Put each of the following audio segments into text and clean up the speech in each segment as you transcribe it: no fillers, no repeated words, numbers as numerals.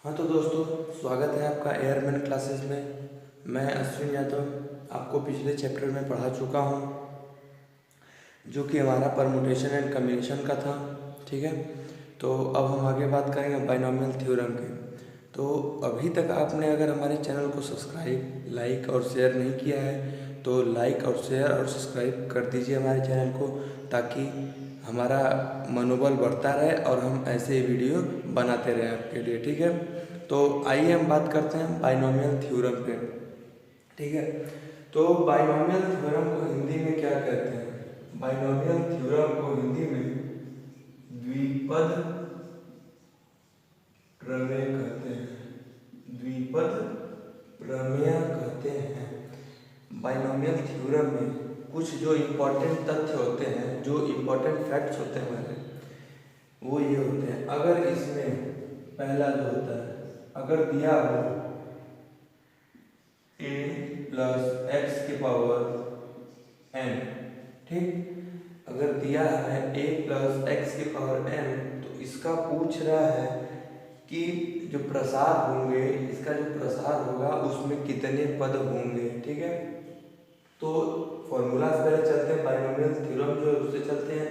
हाँ तो दोस्तों, स्वागत है आपका एयरमैन क्लासेस में। मैं अश्विन यादव आपको पिछले चैप्टर में पढ़ा चुका हूँ, जो कि हमारा परमुटेशन एंड कम्बिनेशन का था। ठीक है, तो अब हम आगे बात करेंगे बाइनोमियल थ्योरम के। तो अभी तक आपने अगर हमारे चैनल को सब्सक्राइब, लाइक और शेयर नहीं किया है तो लाइक और शेयर और सब्सक्राइब कर दीजिए हमारे चैनल को, ताकि हमारा मनोबल बढ़ता रहे और हम ऐसे वीडियो बनाते रहें आपके लिए। ठीक है, तो आइए हम बात करते हैं बाइनोमियल थ्योरम पे। ठीक है, तो बाइनोमियल थ्योरम को हिंदी में क्या कहते हैं? बाइनोमियल थ्योरम को हिंदी में द्विपद प्रमेय कहते हैं। द्विपद प्रमेय कहते हैं। बाइनोमियल थ्योरम में कुछ जो इम्पोर्टेंट तथ्य होते हैं, जो इम्पोर्टेंट फैक्ट्स होते हैं हमारे, वो ये होते हैं। अगर इसमें पहला जो होता है, अगर दिया हो a प्लस एक्स के पावर n, ठीक, अगर दिया है a प्लस एक्स के पावर n, तो इसका पूछ रहा है कि जो प्रसार होंगे, इसका जो प्रसार होगा उसमें कितने पद होंगे। ठीक है, तो फॉर्मूला से पहले चलते हैं, बाइनोमियल थ्योरम जो है उससे चलते हैं।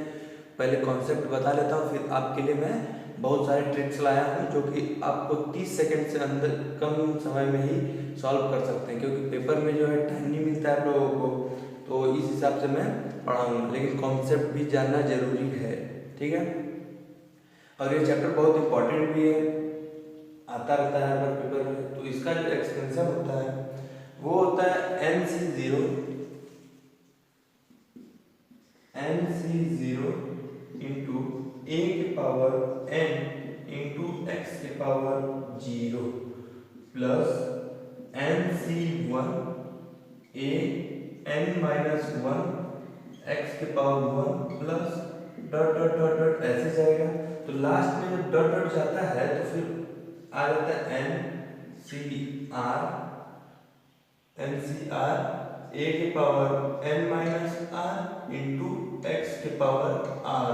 पहले कॉन्सेप्ट बता लेता हूँ, फिर आपके लिए मैं बहुत सारे ट्रिक्स लाया हूँ जो कि आपको 30 सेकंड से अंदर, कम समय में ही सॉल्व कर सकते हैं, क्योंकि पेपर में जो है टाइम नहीं मिलता है आप लोगों को, तो इस हिसाब से मैं पढ़ाऊँगा। लेकिन कॉन्सेप्ट भी जानना जरूरी है। ठीक है, और ये चैप्टर बहुत इंपॉर्टेंट भी है, आता रहता है हर पेपर में। तो इसका जो एक्सपेंशन होता है वो होता है NC0 इंटू a के पावर n इंटू x के power 0 plus NC1 a n minus 1 x के power 1 plus dot dot dot dot ऐसे जाएगा। तो लास्ट में जब डॉट डॉट जाता है तो फिर आ जाता है NCR a के power n minus r into X के पावर r,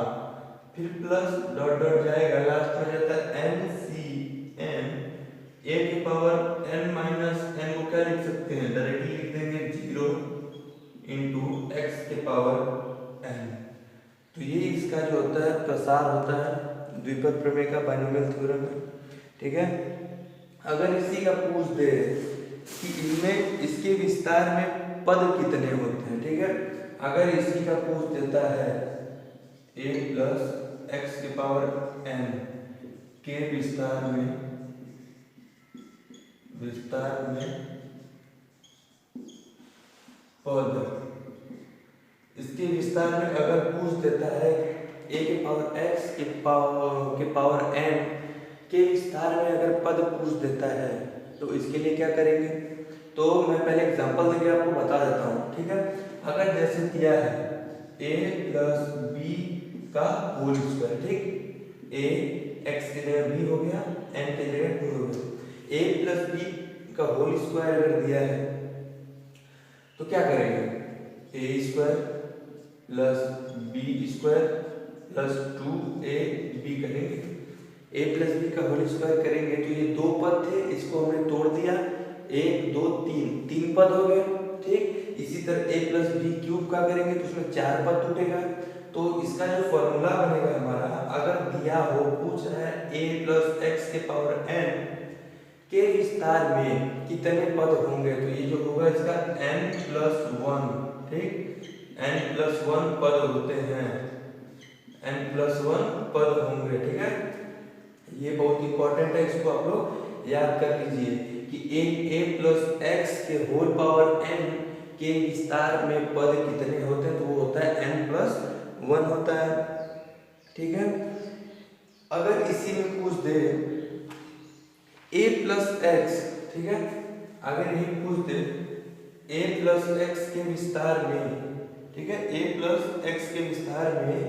फिर प्लस डॉट डॉट जाएगा, लास्ट में जाता है NCM a के पावर n माइनस n को क्या लिख सकते हैं, डायरेक्टली लिख देंगे 0 इंटू एक्स के पावर n। तो ये इसका जो होता है प्रसार होता है द्विपद प्रमेय का, बाइनोमियल थ्योरम में। ठीक है, अगर इसी का पूछ दे कि इनमें, इसके विस्तार में पद कितने होते हैं, ठीक है, अगर इसी का पूछ देता है a प्लस एक्स के पावर n के विस्तार में पद, इसके विस्तार में अगर पूछ देता है a के पावर x के पावर n के विस्तार में अगर पद पूछ देता है, तो इसके लिए क्या करेंगे? तो मैं पहले एग्जांपल देके आपको बता देता हूँ। ठीक है, अगर जैसे दिया है a प्लस बी का होल स्क्वायर, ठीक, a x की जगह b हो गया, n की जगह 2 हो गया। a प्लस बी का होल स्क्वायर अगर दिया है तो क्या करेंगे? a square plus B square plus 2ab करेंगे। a प्लस बी का होल स्क्वायर करेंगे तो ये दो पद थे, इसको हमने तोड़ दिया, 1 2 3, 3 पद हो गए। ठीक, इसी तरह a प्लस बी क्यूब का करेंगे तो उसमें 4 पद टूटेगा। तो इसका जो फॉर्मूला बनेगा हमारा, अगर दिया हो, पूछ रहा है a प्लस एक्स के पावर n के विस्तार में कितने पद होंगे, तो ये जो होगा इसका n प्लस 1, ठीक, n प्लस 1 पद होते हैं, n प्लस 1 पद होंगे। ठीक है, ये बहुत इंपॉर्टेंट है, इसको आप लोग याद कर लीजिए कि a प्लस एक्स के होल पावर n के विस्तार में पद कितने होते हैं, तो वो होता है n प्लस 1 होता है। ठीक है, अगर इसी में पूछ दे a प्लस एक्स, ठीक है, अगर यही पूछ दे a प्लस एक्स के विस्तार में, ठीक है, a प्लस एक्स के विस्तार में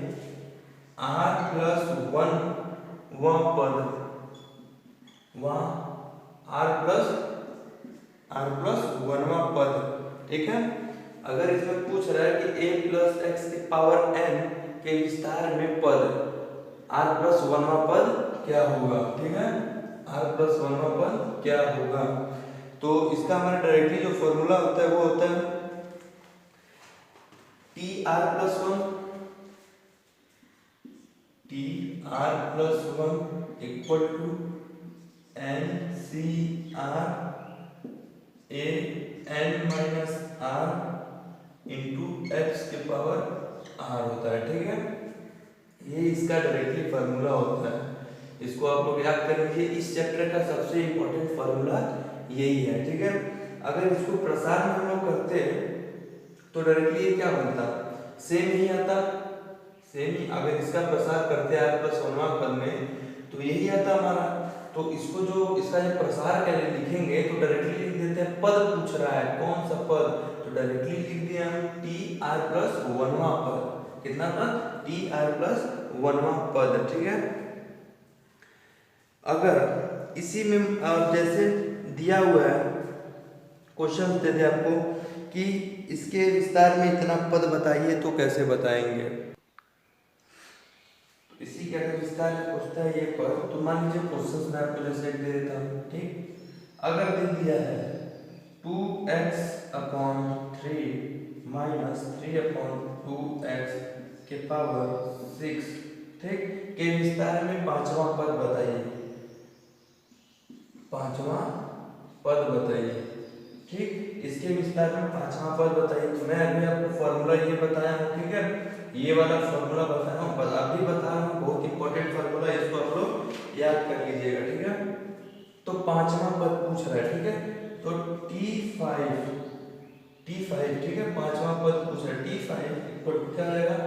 r प्लस 1 वह पद, वह r प्लस 1वां पद। ठीक है, अगर इसमें पूछ रहा है कि a प्लस एक्स के पावर n के विस्तार में पद r प्लस 1वां पद क्या होगा, ठीक है, r प्लस 1वां पद क्या होगा। तो इसका हमारा डायरेक्टली जो फॉर्मूला होता है वो होता है T R plus one equal to N C R A N minus R into X के पावर आर होता है। ठीक है, ये इसका डायरेक्टली फार्मूला होता है। इसको आप लोग याद कर लीजिए, इस चैप्टर का सबसे इंपॉर्टेंट फार्मूला यही है। ठीक है, अगर इसको प्रसार में हम लोग करते तो डायरेक्टली ये क्या बनता, सेम ही आता, सेम ही। अगर इसका प्रसार करते आर प्लस 1वां पद में तो यही आता हमारा। तो इसको जो इसका जो प्रसार के लिए लिखेंगे तो डायरेक्टली लिख देते हैं, पद पूछ रहा है कौन सा पद, तो डायरेक्टली लिख दिया हम टी आर प्लस 1वां पद। कितना पद, टी आर प्लस 1वां पद। ठीक है, अगर इसी में जैसे दिया हुआ है क्वेश्चन दे दे आपको कि इसके विस्तार में इतना पद बताइए तो कैसे बताएंगे। इसी के अगर विस्तार में पूछता है ये पद, तो मान लीजिए क्वेश्चन में आपको जैसे दे देता हूँ। ठीक, अगर दे दिया है 2x upon 3 minus 3 upon 2x के पावर 6, ठीक, के विस्तार में 5वां पद बताइए, 5वां पद बताइए। ठीक, इसके विस्तार में 5वां पद बताइए। तो मैं अभी आपको फॉर्मूला ये बताया हूँ। ठीक है, ये वाला फॉर्मूला बताया हूँ, अभी बता रहा हूँ, बहुत इंपॉर्टेंट फॉर्मूला, इसको आप लोग याद कर लीजिएगा। ठीक है, तो 5वां पद पूछ रहा है। ठीक है, तो T5, ठीक है, 5वां पद पूछ रहा है, T5 इक्वल टू क्या आएगा,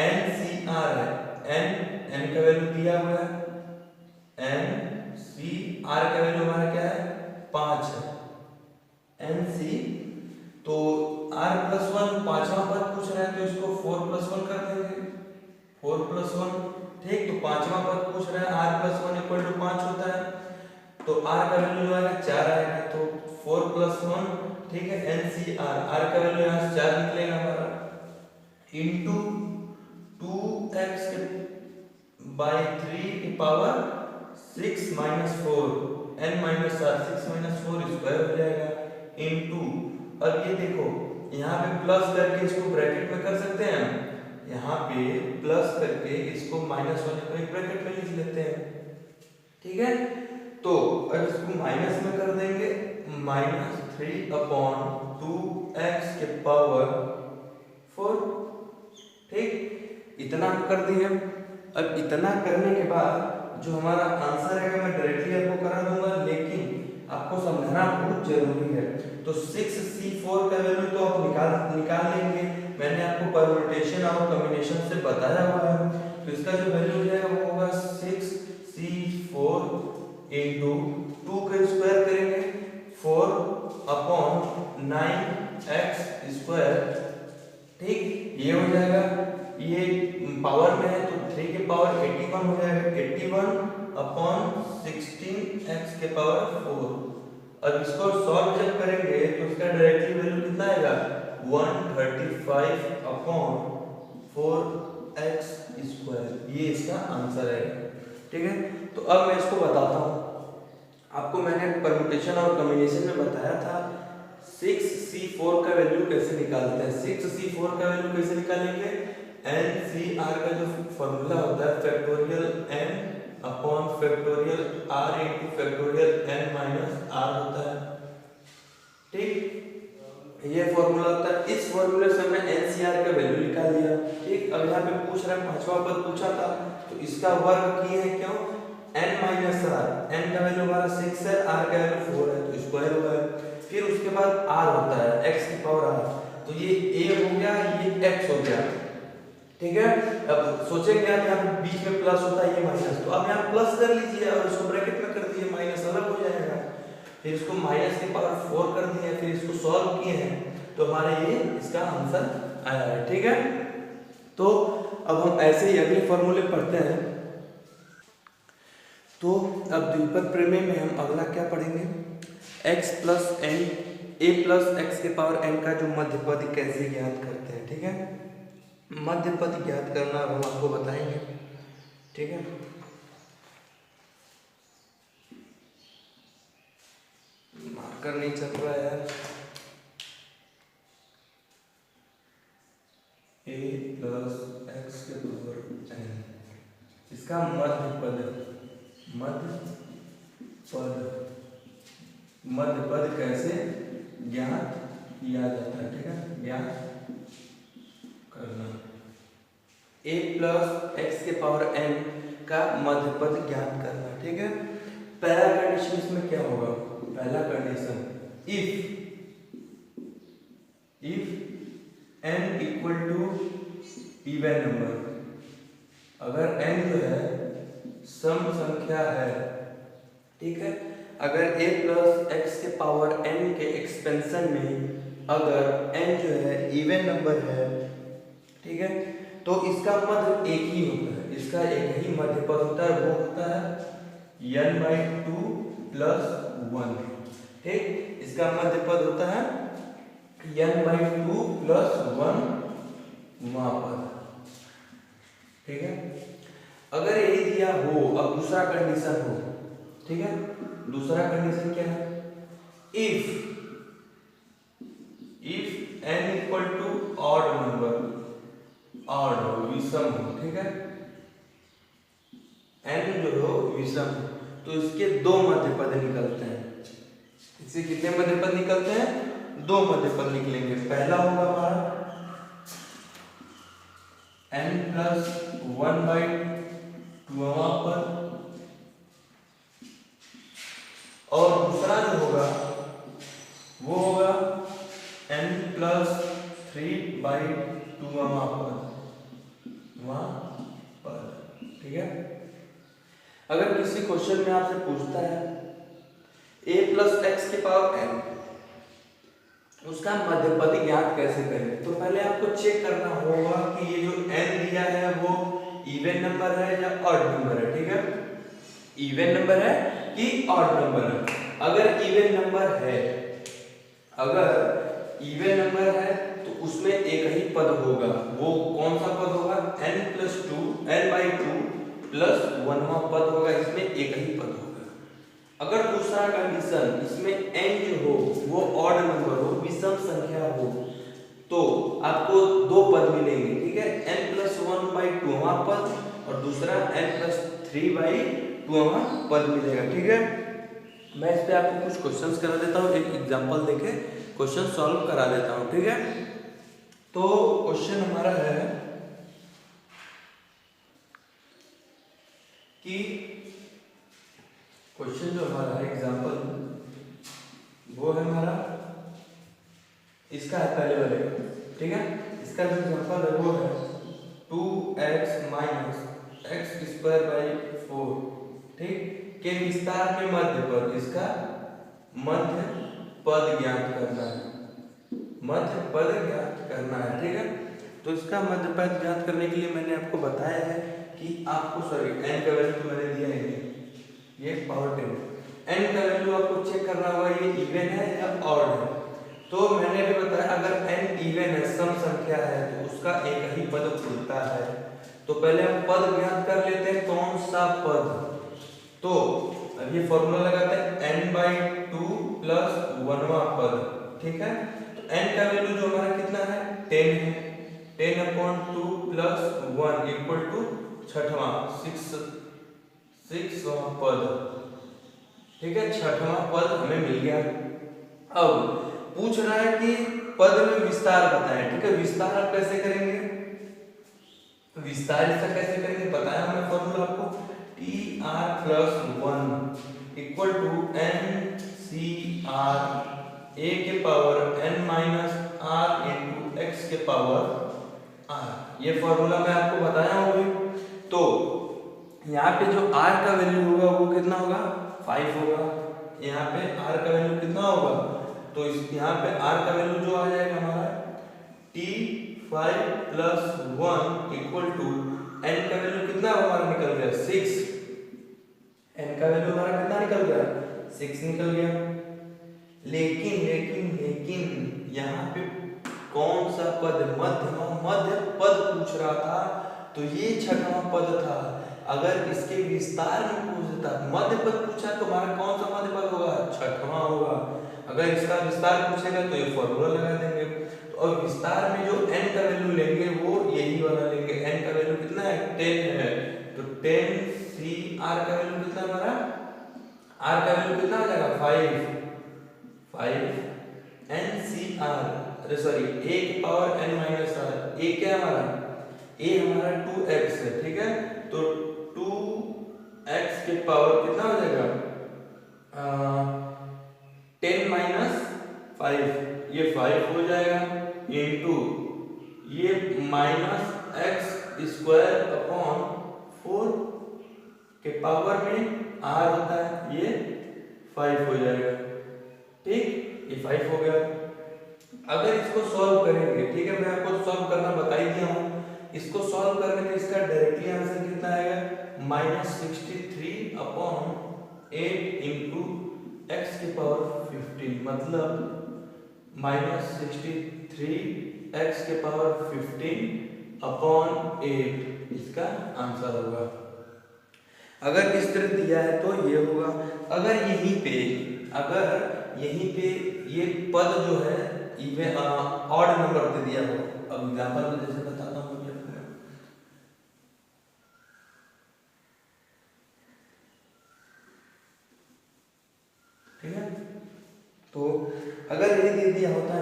NCR है, n का वैल्यू दिया हुआ है, NCR का वैल्यू हमारा क्या है, 5 है, NC। तो r प्लस 1 5वां पद पूछ रहा है तो इसको 4 प्लस 1 कर देंगे, 4 प्लस 1। ठीक, तो 5वां पद पूछ रहा है r प्लस 1 इक्वल टू 5 होता है, तो r का वैल्यू जो आएगा 4 आएगा, तो 4 प्लस 1, ठीक है, NCR, r का वैल्यू यहाँ से 4 निकलेगा हमारा, इंटू 2x बाई 3 की power 6 minus 4 n minus 4, 6 minus 4 square हो जाएगा, इंटू, अब ये देखो यहाँ पे प्लस करके इसको ब्रैकेट में कर सकते हैं, यहाँ पे प्लस करके इसको माइनस होने को एक ब्रैकेट में लिख लेते हैं। ठीक है, तो अब इसको माइनस में कर देंगे, -3 अपॉन 2x के पावर 4। ठीक, इतना कर दिए। अब इतना करने के बाद जो हमारा आंसर है मैं डायरेक्टली आपको करा दूंगा, लेकिन आपको समझना बहुत जरूरी है। तो 6C4 का वैल्यू तो आप निकाल लेंगे, मैंने आपको परम्यूटेशन और कॉम्बिनेशन से बताया हुआ है। तो इसका जो वैल्यू है वो होगा 6C4 इंटू 2 का स्क्वायर करेंगे 4 अपॉन 9x स्क्वायर। ठीक, ये हो जाएगा, ये पावर में है तो 3 के पावर 81 हो जाएगा, 81 अपॉन 16x के पावर 4। अब इसको सॉल्व जब करेंगे तो इसका डायरेक्टली वैल्यू कितना आएगा, 135 अपॉन 4x स्क्वायर, ये इसका आंसर है। ठीक है, तो अब मैं इसको बताता हूँ आपको, मैंने परम्यूटेशन और कॉम्बिनेशन में बताया था 6C4 का वैल्यू कैसे निकालते हैं। 6C4 का वैल्यू कैसे निकालेंगे, NCR का जो फॉर्मूला होता है factorial n upon factorial r into factorial n minus r होता है। ठीक, ये फॉर्मूला होता है, इस फॉर्मूले से मैं NCR का वैल्यू निकाल लिया। ठीक, अब यहाँ पे पूछ रहा है 5वां पद पूछा था तो इसका वर्ग किए हैं, क्यों, n माइनस r, n का वैल्यू हमारा 6 है, r का वैल्यू 4 है तो स्क्वायर हुआ है। फिर उसके बाद r होता है x की पावर r, तो ये a हो गया, ये x हो गया। ठीक है, अब सोचेंगे आप यहाँ पे बीच में प्लस होता है, ये माइनस, तो आप यहाँ प्लस कर लीजिए और इसको ब्रैकेट में कर दिए, माइनस अलग हो जाएगा। फिर इसको माइनस की पावर 4 कर दिए, फिर इसको सॉल्व किए हैं तो हमारे ये इसका आंसर आया है। ठीक है, तो अब हम ऐसे ही अगले फॉर्मूले पढ़ते हैं। तो अब द्विपद प्रमेय में हम अगला क्या पढ़ेंगे, x plus n, a plus x के पावर n का जो मध्यपद कैसे ज्ञात करते हैं। ठीक है, मध्यपद ज्ञात करना हम आपको बताएंगे। ठीक है, मार्कर नहीं चल रहा है यार। a प्लस एक्स के पावर n, इसका मध्य पद कैसे ज्ञात किया जाता है, ठीक है, ज्ञात करना। a प्लस एक्स के पावर n का मध्य पद ज्ञात करना, ठीक है। पहला कंडीशन इसमें क्या होगा, पहला condition if n equal to even number, अगर n जो है सम संख्या है, ठीक है, अगर a प्लस एक्स के पावर n के एक्सपेंशन में अगर n जो है इवन नंबर है, ठीक है, तो इसका मध्य एक ही होता है, इसका एक ही मध्य पद होता है, वो होता है n/2 प्लस 1, ठीक। इसका मध्य पद होता है n/2 प्लस 1 वहां पर, ठीक है। अगर यही दिया हो, अब दूसरा कंडीशन हो, ठीक है, दूसरा कंडीशन क्या है, if n equal to odd number, odd हो, विषम हो, ठीक है, n जो हो विषम, तो इसके दो मध्य पद निकलते हैं। इससे कितने मध्य पद निकलते हैं, दो मध्य पद निकलेंगे। पहला होगा हमारा n प्लस 1/2 पद, और दूसरा जो होगा वो होगा n प्लस 3/2 पद, ठीक है। अगर किसी क्वेश्चन में आपसे पूछता है a प्लस एक्स के पावर n, उसका मध्य पद ज्ञात कैसे करें, तो पहले आपको चेक करना होगा कि ये जो n दिया है वो इवन नंबर है या ऑड नंबर है, ठीक है, इवन नंबर है कि ऑड नंबर है। अगर इवन नंबर है तो उसमें एक ही पद होगा, वो कौन सा पद होगा, n/2 प्लस 1 पद होगा, इसमें एक ही पद होगा। अगर दूसरा कंडीशन इसमें n जो हो वो ऑड नंबर हो, विषम संख्या हो, तो आपको दो पद मिलेंगे, ठीक है, n+1/2 पद और दूसरा n+3/2 पद मिलेगा, ठीक है। मैं इस पे आपको कुछ क्वेश्चंस करा देता हूँ, एक एग्जांपल देके क्वेश्चन सॉल्व करा देता हूँ, ठीक है। तो क्वेश्चन हमारा है कि क्वेश्चन जो हमारा है एग्जांपल वो है हमारा, इसका है पहले वाले, ठीक है, इसका जो एग्जांपल है वो है 2x - x²/4, ठीक, के विस्तार के मध्य पद, इसका मध्य पद ज्ञात करना है, ठीक है। तो इसका मध्य पद ज्ञात करने के लिए मैंने आपको बताया है कि आपको सॉरी n का वैल्यू तो मैंने दिया है, ये पावर 10, n का वैल्यू आपको चेक करना होगा ये इवन है या ऑड है। तो मैंने भी बताया अगर n इवन है, सम संख्या है, तो उसका एक ही पद खुलता है। तो पहले हम पद ज्ञात कर लेते हैं, कौन सा पद, तो अब ये फॉर्मूला लगाते हैं n/2 प्लस 1 पद, ठीक है। तो n का वैल्यू जो हमारा कितना है 10 है, 10/2 प्लस 1 इक्वल टू 6वां पद, ठीक है, 6वां पद हमें मिल गया। अब पूछ रहा है कि पद में विस्तार बताएं, ठीक है, विस्तार आप कैसे करेंगे, विस्तार इसका कैसे करेंगे बताया हमने फॉर्मूला आपको, tr+1 equal to ncr a के power n minus r into x के पावर r, ये फॉर्मूला मैं आपको बताया हूँ। तो यहाँ पे जो r का वैल्यू होगा वो कितना होगा 5 होगा, यहाँ पे r का वैल्यू कितना होगा, तो इस यहाँ पे r का वैल्यू जो आ जाएगा हमारा t5+1 इक्वल टू n का वैल्यू कितना हमारा निकल गया 6, n का वैल्यू हमारा कितना निकल गया 6 निकल गया। लेकिन यहाँ पे कौन सा पद, मध्य पद पूछ रहा था, तो ये 6वां पद था। अगर इसके विस्तार में पूछता मध्य पद पूछा तो हमारा कौन सा मध्य पद होगा 6वां होगा। अगर अगर इसका विस्तार पूछेगा तो ये फॉर्मूला लगा देंगे। तो अब विस्तार में जो n का वैल्यू लेंगे वो यही वाला लेंगे। n का वैल्यू कितना है, 10 है, तो 10 c r का वैल्यू कितना हमारा, r का वैल्यू कितना हो जाएगा 5 n c r, अरे सॉरी a की power n minus r, a क्या है हमारा, a हमारा 2x है, ठीक है। तो 2x के पावर कितना हो जाएगा 10 माइनस 5, ये 5 हो जाएगा, इंटू ये माइनस x स्क्वायर अपॉन 4 के पावर में r होता है, ये 5 हो जाएगा, ठीक, ये 5 हो गया। अगर इसको सॉल्व करेंगे, ठीक है, मैं आपको सॉल्व करना बता ही दिया हूँ, इसको सॉल्व करने पे इसका डायरेक्टली आंसर कितना आएगा, -63 अपॉन 8 इंटू एक्स की पावर 15, मतलब -63 एक्स के पावर 15 अपॉन 8 इसका आंसर होगा। अगर इस तरह दिया है तो ये होगा। अगर यहीं पे ये पद जो है इवन ऑड नंबर दे दिया हो, अब एग्जांपल में जैसे बताता हूँ मैं आपको, ठीक है। तो अगर ये दे दिया होता है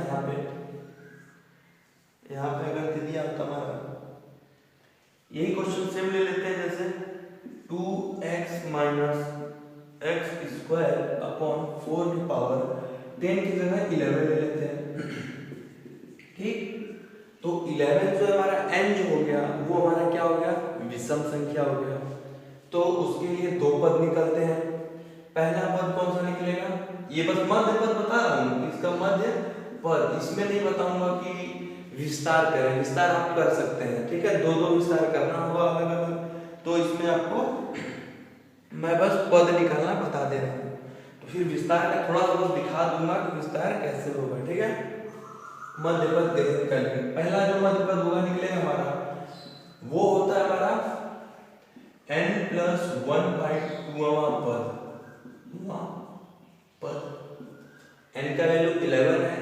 यहाँ पे अगर दे दिया होता हमारा, यही क्वेश्चन सेम ले लेते हैं, जैसे 2x minus x square upon 4 की पावर 10 की जगह 11 ले लेते हैं, ठीक। तो 11 जो हमारा n जो हो गया वो हमारा क्या हो गया, विषम संख्या हो गया। तो उसके लिए दो पद निकलते हैं। पहला पद कौन सा निकलेगा, ये बस मध्य पद बता रहा हूँ, इसका मध्य पद, इसमें नहीं बताऊंगा कि विस्तार करें, विस्तार आप कर सकते हैं, ठीक है, दो विस्तार करना होगा अलग अलग। तो इसमें आपको मैं बस पद निकालना बता दे रहा हूँ, तो फिर विस्तार का थोड़ा सा बस दिखा दूंगा कि विस्तार कैसे होगा, ठीक है। मध्य पद कैसे निकालेंगे, पहला जो मध्य पद होगा निकलेगा हमारा, वो होता है हमारा n+1/2वां पद, n का वैल्यू 11 है,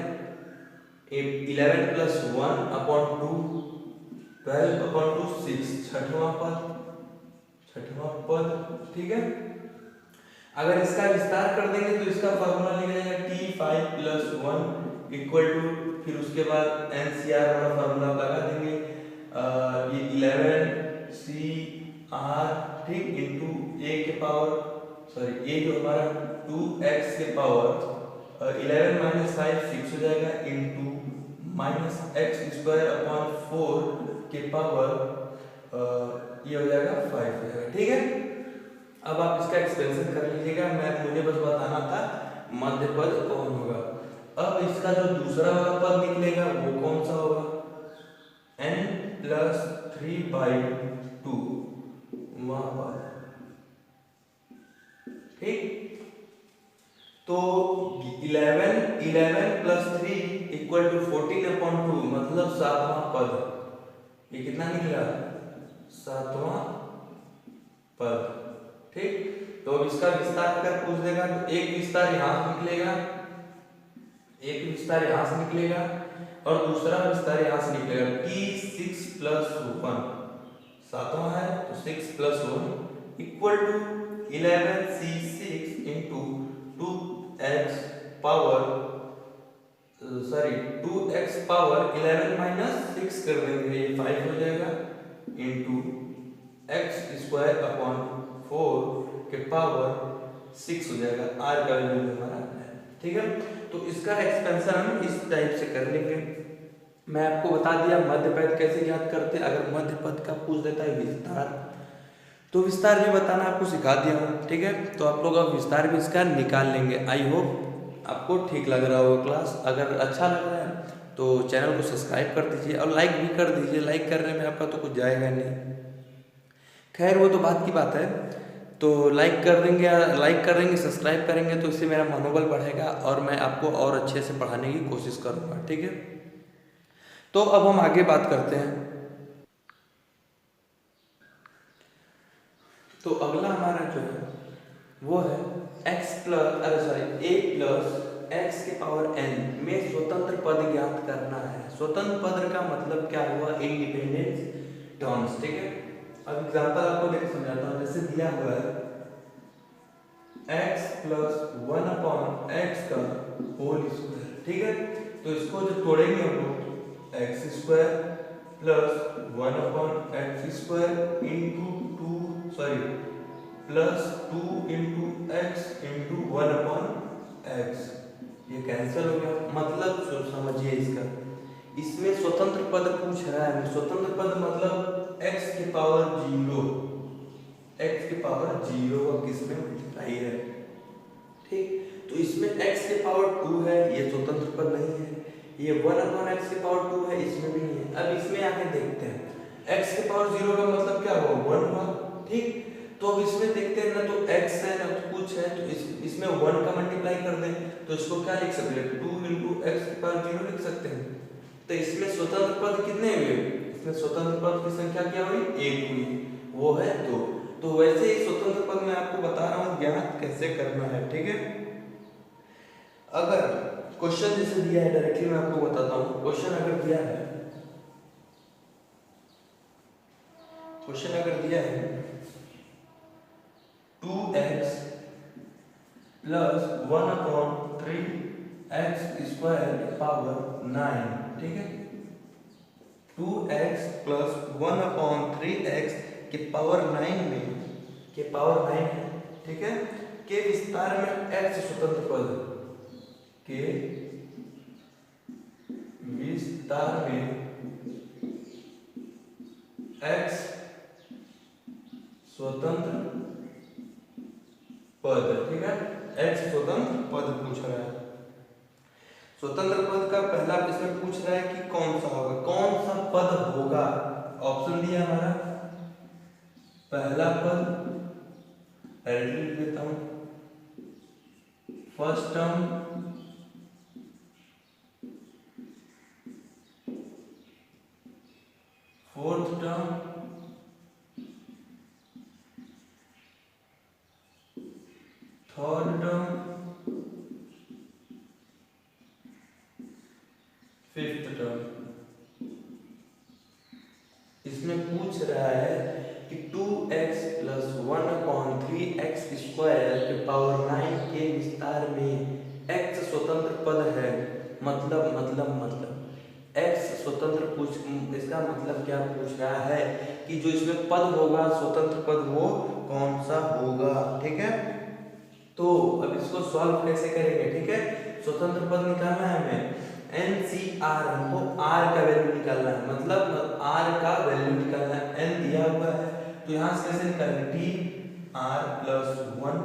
11 + 1 अपॉन 2, 12 अपॉन 2 6, छठवां पद, ठीक है। अगर इसका विस्तार कर देंगे तो इसका फॉर्मूला निकल जाएगा t5 + 1 इक्वल टू, फिर उसके बाद NCR वाला फॉर्मूला लगा देंगे, ये 11CR, ठीक, इंटू a के पावर, सॉरी a जो हमारा 2x के पावर 11 - 5 6 हो जाएगा, इंटू -x² अपॉन 4 के पावर ये हो जाएगा 5 हो जाएगा, ठीक है। अब आप इसका एक्सपेंशन कर लीजिएगा, मुझे बस बताना था मध्य पद कौन होगा। अब इसका जो दूसरा वाला पद निकलेगा वो कौन सा होगा, n+3/2 पद, ठीक। तो 11 + 3 = 14/2, मतलब 7वां पद, ये कितना निकला, 7वां पद, ठीक। तो अब इसका विस्तार अगर पूछ देगा तो एक विस्तार यहाँ से निकलेगा, और दूसरा विस्तार यहाँ से निकलेगा, t6 + 1, 7वां है तो 6 + 1 equal to 11c6 into 2x power 11 - 6 कर देंगे, ये 5 हो जाएगा, इंटू x² अपॉन 4 के पावर 6 हो जाएगा, r का वैल्यू हमारा है, ठीक है। तो इसका एक्सपेंशन हम इस टाइप से कर लेंगे। मैं आपको बता दिया मध्य पद कैसे ज्ञात करते हैं। अगर मध्य पद का पूछ देता है विस्तार, तो विस्तार भी बताना आपको सिखा दिया हूँ, ठीक है। तो आप लोग अब विस्तार भी इसका निकाल लेंगे। आई होप आपको ठीक लग रहा होगा क्लास। अगर अच्छा लग रहा है तो चैनल को सब्सक्राइब कर दीजिए और लाइक भी कर दीजिए। लाइक करने में आपका तो कुछ जाएगा नहीं, खैर वो तो बात की बात है। तो लाइक कर देंगे, सब्सक्राइब करेंगे तो इससे मेरा मनोबल बढ़ेगा और मैं आपको और अच्छे से पढ़ाने की कोशिश करूँगा, ठीक है। तो अब हम आगे बात करते हैं। तो अगला हमारा जो है वो है a + x के पावर n में स्वतंत्र पद ज्ञात करना है। स्वतंत्र पद का मतलब क्या हुआ? Independent terms. ठीक है, अब एग्जांपल आपको देकर समझाता हूँ। जैसे दिया हुआ है x प्लस 1 अपॉन एक्स का होल स्क्वायर। ठीक है, तो इसको जो तोड़ेंगे हम लोग, x square plus 1 upon x square into plus 2 into x into 1 upon x, ये कैंसिल हो गया। मतलब समझिए इसका, इसमें स्वतंत्र पद पूछ रहा है। स्वतंत्र पद मतलब x के पावर 0, x के पावर 0 का किसमें मल्टीप्लाई है। ठीक, तो इसमें x के पावर 2 है, ये स्वतंत्र पद नहीं है। ये 1 अपॉन x के पावर 2 है, इसमें भी नहीं है। अब इसमें आके देखते हैं, x के पावर 0 का मतलब क्या हुआ? 1 हुआ। ठीक, तो अब इसमें देखते हैं ना, तो x है ना तो कुछ है, तो इसमें 1 का मल्टीप्लाई कर दें तो इसको क्या लिख सकते हैं? 2 इंटू एक्स के पावर 0 लिख सकते हैं। तो इसमें स्वतंत्र पद कितने हुए? इसमें स्वतंत्र पद की संख्या क्या हुई? 1 हुई, वो है 2। तो वैसे ही स्वतंत्र पद मैं आपको बता रहा हूँ ज्ञात कैसे करना है। ठीक है, अगर क्वेश्चन जैसे दिया है, डायरेक्टली मैं आपको बताता हूँ। क्वेश्चन अगर दिया है2x plus 1 upon 3x square power 9। ठीक है, 2x प्लस 1 अपॉन 3x के पावर 9 में के पावर 9 है। ठीक है, के विस्तार में x स्वतंत्र पद, के विस्तार में x स्वतंत्र पद। ठीक है, x स्वतंत्र पद पूछ रहा है। स्वतंत्र पद का पहला इसमें पूछ रहा है कि कौन सा होगा, कौन सा पद होगा। ऑप्शन दिया हमारा पहला पद, लिख देता हूं, first term, fourth term, third term, fifth term. इसमें पूछ रहा है कि 2x plus 1 upon 3x square के पावर 9 के विस्तार में x स्वतंत्र पद है। मतलब x स्वतंत्र इसका मतलब क्या पूछ रहा है कि जो इसमें पद होगा स्वतंत्र पद वो कौन सा होगा। ठीक है, तो अब इसको सॉल्व कैसे करेंगे। ठीक है, स्वतंत्र पद निकालना है हमें, NCR, हमको R का वैल्यू निकालना है। मतलब R का वैल्यू निकालना है, N दिया हुआ है तो यहाँ से कैसे निकालेंगे? TR plus 1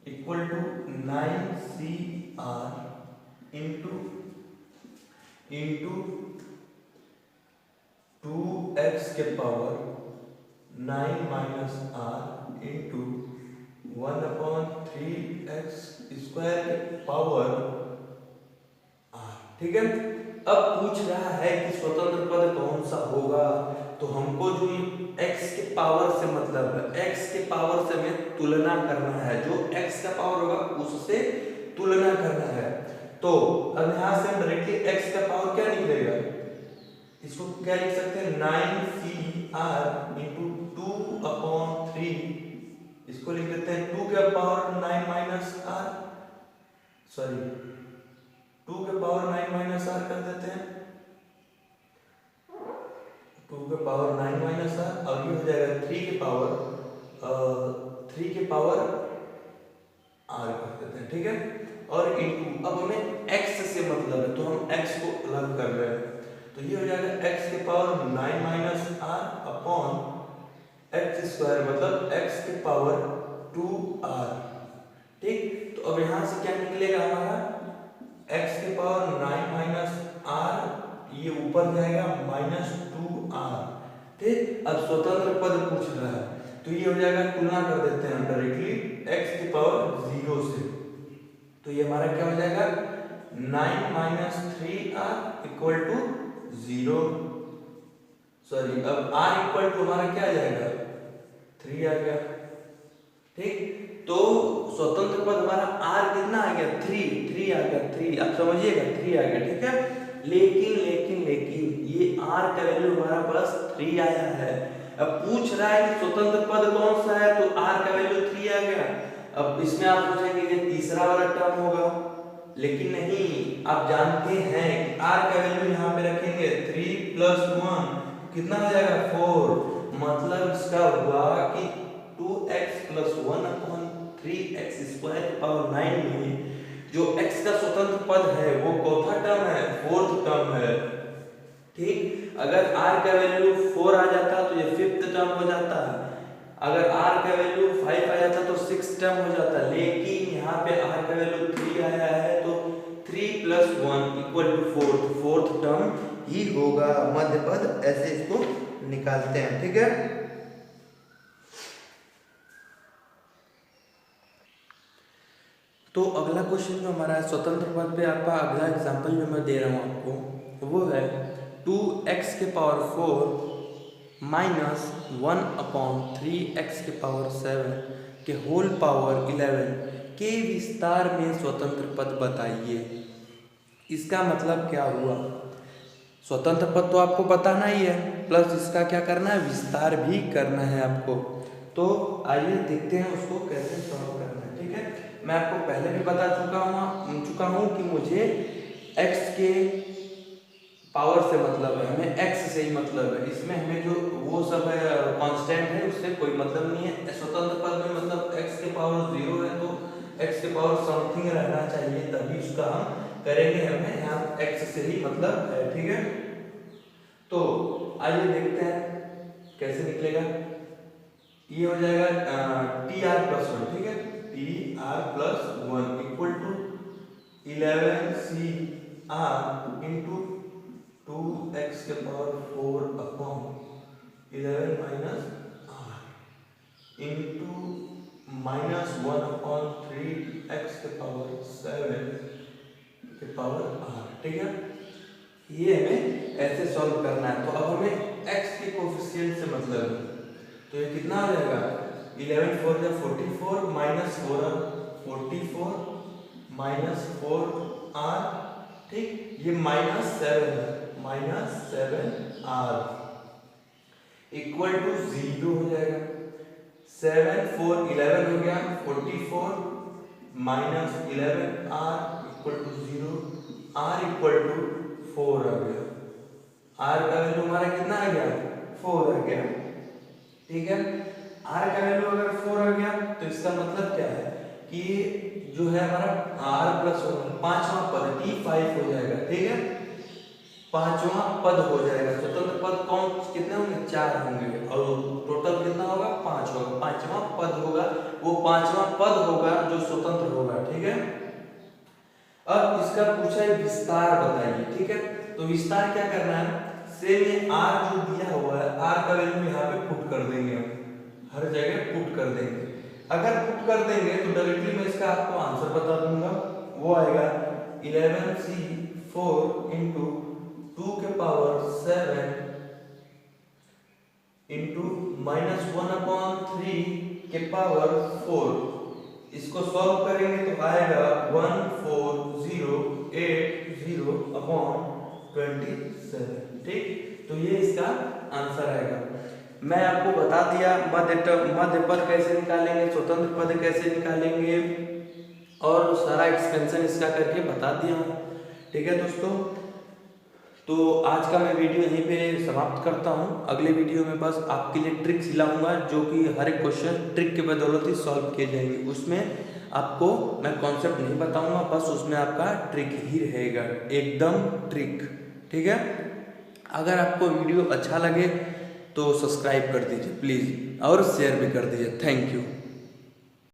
equal to 9CR into 2x के power 9 minus R into 1 upon 3x square के पावर R। ठीक है, अब पूछ रहा है कि स्वतंत्र पद कौन सा होगा। तो हमको जो x के पावर से मतलब है, x के पावर से हमें तुलना करना है। जो x का पावर होगा उससे तुलना करना है। तो अब यहाँ से हम डायरेक्टली x का पावर क्या निकलेगा, इसको क्या लिख सकते हैं? 9CR इंटू 2 अपॉन 3, इसको लिख देते हैं 2 के पावर 9 माइनस R, 2 के पावर 9 माइनस R कर देते हैं, 2 के पावर 9 माइनस R, और ये हो जाएगा 3 के पावर R कर देते हैं। ठीक है, और इंटू, अब हमें x से मतलब है तो हम x को अलग कर रहे हैं, तो ये हो जाएगा x के power 9 minus R upon x square, मतलब x के पावर 2R। ठीक, तो अब यहाँ से क्या निकलेगा हमारा, x के पावर 9 माइनस R, ये ऊपर जाएगा माइनस 2R। ठीक, अब स्वतंत्र पद पूछ रहा है तो ये हो जाएगा, तुलना कर देते हैं डायरेक्टली x की पावर 0 से, तो ये हमारा क्या हो जाएगा 9 माइनस 3R इक्वल टू 0। अब R इक्वल टू हमारा क्या आ जाएगा 3 आ गया। ठीक, तो स्वतंत्र पद हमारा R कितना आ गया 3 आ गया 3, आप समझिएगा 3 आ गया, ठीक है। लेकिन ये r का वैल्यू हमारा पास 3 आया है। अब पूछ रहा है कि स्वतंत्र पद कौन सा है, तो r का वैल्यू 3 आ गया। अब इसमें आप सोचेंगे कि तीसरा वाला टर्म होगा, लेकिन नहीं, आप जानते हैं कि r का वैल्यू यहाँ पे रखेंगे 3 + 1 कितना हो जाएगा 4, मतलब इसका हुआ कि 2x + 1/3x² 9 में जो x का स्वतंत्र पद है वो चौथा टर्म है, फोर्थ टर्म है, ठीक। अगर r का वैल्यू 4 आ जाता तो ये फिफ्थ टर्म हो जाता, अगर r का वैल्यू 5 आ जाता तो सिक्स्थ टर्म हो जाता, लेकिन यहाँ पे r का वैल्यू 3 आया है तो 3 + 1 = फोर्थ टर्म ही होगा मध्य पद, ऐसे इसको निकालते हैं, ठीक है। तो अगला क्वेश्चन जो हमारा है स्वतंत्र पद पे, आपका अगला एग्जांपल जो मैं दे रहा हूँ आपको वो है 2x⁴ - 1/3x⁷ के होल पावर 11 के विस्तार में स्वतंत्र पद बताइए। इसका मतलब क्या हुआ, स्वतंत्र पद तो आपको बताना ही है, प्लस इसका क्या करना है, विस्तार भी करना है आपको। तो आइए देखते हैं उसको कैसे सॉल्व करना है, ठीक है। मैं आपको पहले भी बता चुका हूँ कि मुझे x के पावर से मतलब है, हमें x से ही मतलब है, इसमें हमें जो वो सब है कांस्टेंट है उससे कोई मतलब नहीं है। स्वतंत्र पद में मतलब x के पावर 0 है तो x के पावर समथिंग रहना चाहिए, तभी उसका हम करेंगे, हमें यहाँ x से ही मतलब है, ठीक है। तो आइए देखते हैं कैसे निकलेगा। ये हो जाएगा tr+1, ठीक है, tr+1 = 11cr × 2x⁴ / 11 - r × -1/3x⁷r, ठीक है। ये हमें ऐसे सॉल्व करना है। तो अब हमें x के कोफिशिएंट से मतलब है, तो ये कितना हो जाएगा 11 × 4 = 44 -4 4r, ठीक। ये -7 है, -7r = 0 हो जाएगा। 7 4 11 हो गया 44 -11r = 0, r = 4 आ गया, r का वैल्यू हमारा कितना आ गया 4 आ गया, ठीक है। r का वैल्यू अगर 4 आ गया तो इसका मतलब क्या है कि जो है हमारा r+1 पांचवा पद t5 हो जाएगा, ठीक है, पांचवा पद हो जाएगा। स्वतंत्र पद कौन कितने होंगे 4 होंगे और टोटल कितना होगा 5 होगा, पांचवा पद होगा, वो पांचवा पद होगा जो स्वतंत्र होगा, ठीक है। अब इसका पूछा है विस्तार बताइए, ठीक है। तो विस्तार क्या करना है, सेम ये r जो दिया हुआ है r का वैल्यू यहाँ पे पुट कर देंगे, हम हर जगह पुट कर देंगे। अगर पुट कर देंगे तो डायरेक्टली मैं इसका आपको आंसर बता दूंगा, वो आएगा 11c4 × 2⁷ × -1/3⁴ इसको सॉल्व करेंगे तो आएगा 14,080/27, ठीक। तो ये इसका आंसर आएगा। मैं आपको बता दिया मध्य पद कैसे निकालेंगे, स्वतंत्र पद कैसे निकालेंगे और सारा एक्सपेंशन इसका करके बता दिया हूँ, ठीक है दोस्तों। तो आज का मैं वीडियो यहीं पे समाप्त करता हूँ। अगले वीडियो में बस आपके लिए ट्रिक्स लाऊंगा जो कि हर एक क्वेश्चन ट्रिक के बदौलत ही सॉल्व किए जाएंगे। उसमें आपको मैं कॉन्सेप्ट नहीं बताऊंगा, बस उसमें आपका ट्रिक ही रहेगा, एकदम ट्रिक, ठीक है। अगर आपको वीडियो अच्छा लगे तो सब्सक्राइब कर दीजिए प्लीज़ और शेयर भी कर दीजिए। Thank you.